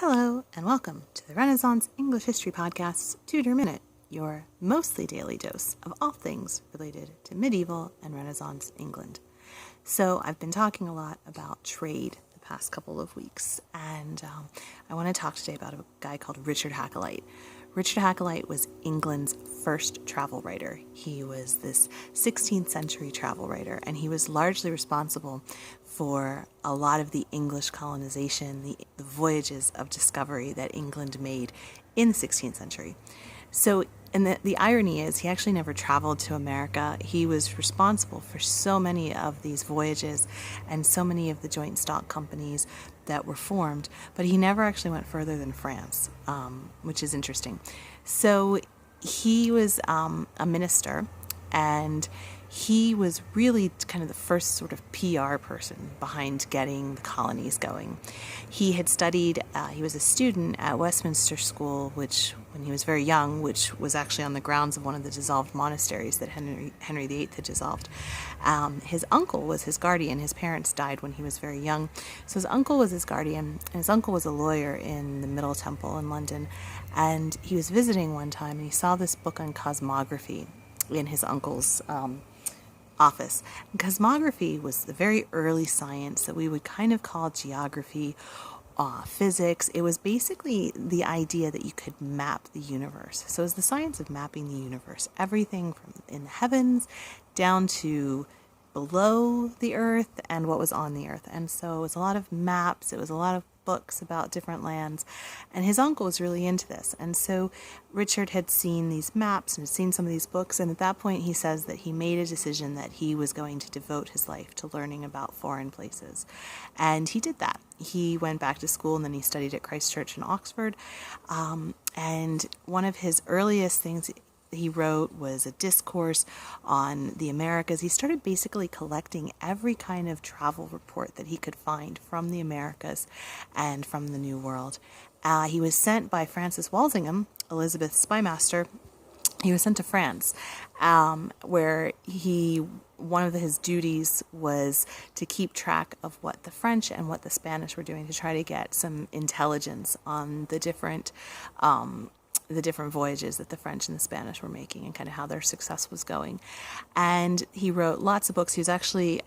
Hello, and welcome to the Renaissance English History Podcast's Tudor Minute, your mostly daily dose of all things related to medieval and Renaissance England. So I've been talking a lot about trade the past couple of weeks, and I want to talk today about a guy called Richard Hakluyt. Richard Hakluyt was England's first travel writer. He was this 16th century travel writer, and he was largely responsible for a lot of the English colonization, the voyages of discovery that England made in the 16th century. So, and the irony is, he actually never traveled to America. He was responsible for so many of these voyages and so many of the joint stock companies that were formed, but he never actually went further than France, which is interesting. So he was a minister, and he was really kind of the first sort of PR person behind getting the colonies going. He had studied, he was a student at Westminster School, which, when he was very young, which was actually on the grounds of one of the dissolved monasteries that Henry VIII had dissolved. His uncle was his guardian. His parents died when he was very young. So his uncle was his guardian, and his uncle was a lawyer in the Middle Temple in London. And he was visiting one time, and he saw this book on cosmography in his uncle's office. And cosmography was the very early science that we would kind of call geography, physics. It was basically the idea that you could map the universe. So it's the science of mapping the universe, everything from in the heavens down to below the earth and what was on the earth. And so it was a lot of maps, it was a lot of books about different lands, and his uncle was really into this. And so Richard had seen these maps and had seen some of these books, and at that point he says that he made a decision that he was going to devote his life to learning about foreign places. And he did that. He went back to school, and then he studied at Christ Church in Oxford, and one of his earliest things he wrote was a discourse on the Americas. He started basically collecting every kind of travel report that he could find from the Americas and from the New World. He was sent by Francis Walsingham, Elizabeth's spymaster. He was sent to France, where one of his duties was to keep track of what the French and what the Spanish were doing to try to get some intelligence on the different voyages that the French and the Spanish were making and kind of how their success was going. And he wrote lots of books. He was actually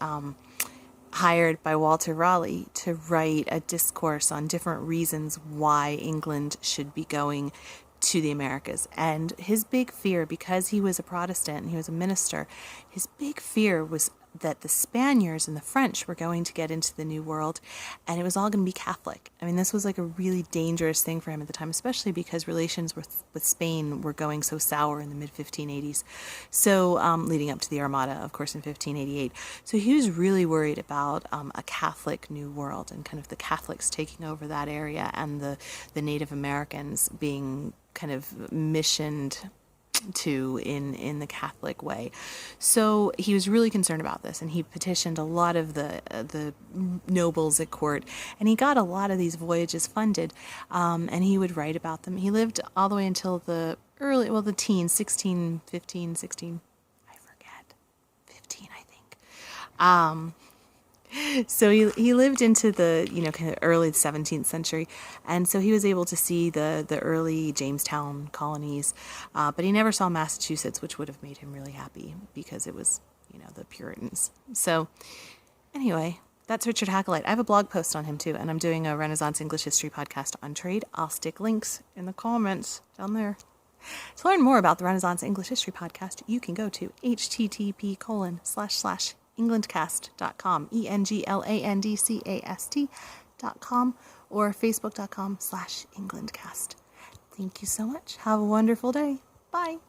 hired by Walter Raleigh to write a discourse on different reasons why England should be going to the Americas. And his big fear, because he was a Protestant and he was a minister, his big fear was that the Spaniards and the French were going to get into the New World, and it was all going to be Catholic. I mean, this was like a really dangerous thing for him at the time, especially because relations with Spain were going so sour in the mid-1580s. So, leading up to the Armada, of course, in 1588. So he was really worried about a Catholic New World and kind of the Catholics taking over that area and the Native Americans being kind of missioned to in the Catholic way. So he was really concerned about this, and he petitioned a lot of the nobles at court, and he got a lot of these voyages funded, and he would write about them. He lived all the way until the teens, 16, 15, 16, I forget, 15, I think. So he lived into the, kind of early 17th century, and so he was able to see the early Jamestown colonies, but he never saw Massachusetts, which would have made him really happy because it was, the Puritans. So anyway, that's Richard Hakluyt. I have a blog post on him too, and I'm doing a Renaissance English History podcast on trade. I'll stick links in the comments down there. To learn more about the Renaissance English History Podcast, you can go to http://englandcast.com, englandcast.com, or facebook.com/englandcast. Thank you so much. Have a wonderful day. Bye.